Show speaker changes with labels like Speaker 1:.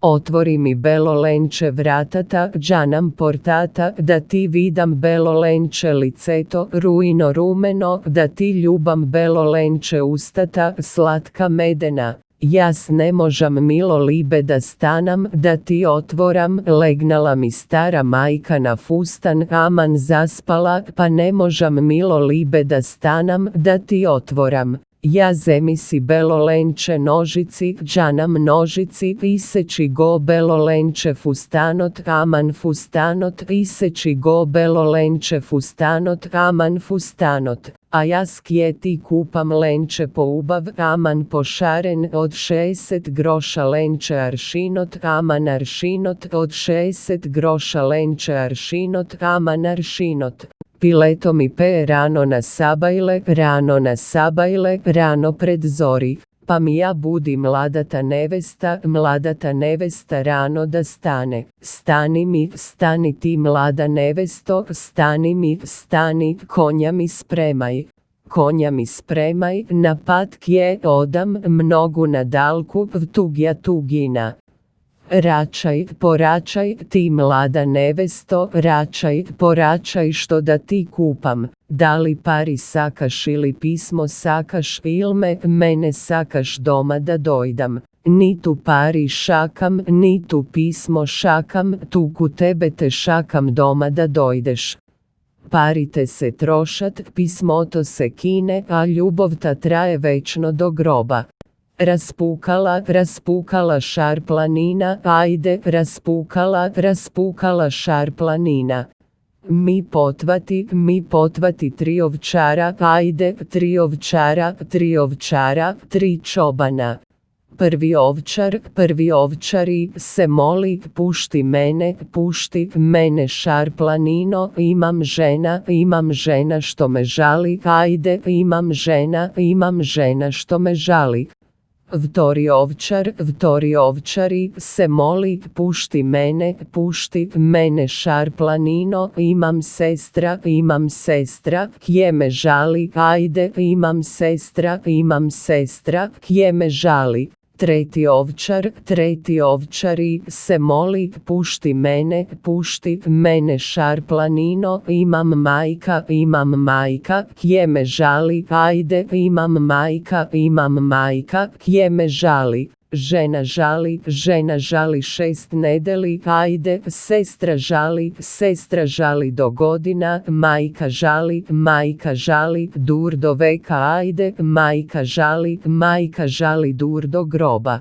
Speaker 1: Otvori mi belo lenče vratata, džanam portata, da ti vidam belo lenče liceto, ruino rumeno, da ti ljubam belo lenče ustata, slatka medena. Jas ne možam milo libe da stanam, da ti otvoram, legnala mi stara majka na fustan, aman zaspala, pa ne možam milo libe da stanam, da ti otvoram. Ja zemi si belo lenče nožici, džanam nožici, iseči go belo lenče fustanot, aman fustanot, iseči go belo lenče fustanot, aman fustanot. A ja skjeti kupam lenče po ubav, aman pošaren, od 60 groša lenče aršinot, aman aršinot, od 60 groša lenče aršinot, aman aršinot. Pileto mi pe rano na sabajle, rano pred zori, pa mi ja budi mladata nevesta rano da stane. Stani mi, stani ti mlada nevesto, stani mi, stani, konja mi spremaj, na patkje odam, mnogu na dalku, vtugja tugina. Račaj, poračaj, ti mlada nevesto, račaj, poračaj što da ti kupam. Da li pari sakaš ili pismo sakaš, ilme mene sakaš doma da dojdam. Ni tu pari šakam, ni tu pismo šakam, tuku tebe te šakam doma da dojdeš. Parite se trošat, pismoto se kine, a ljubov ta traje večno do groba. Raspukala šar planina, ajde, raspukala šar planina. Mi potvati 3 ovčara, ajde, 3 ovčara, 3 čobana. Prvi ovčari se moli, pušti mene šar planino, imam žena što me žali, ajde, imam žena što me žali. Vtori ovčari se moli, pušti mene šar planino, imam sestra, kje me žali, ajde, imam sestra, kje me žali. Treti ovčari se moli, pušti mene šar planino, imam majka, kje me žali, ajde, imam majka, kje me žali. Žena žali 6 nedeli, ajde, sestra žali do godina, majka žali, dur do veka, ajde, majka žali dur do groba.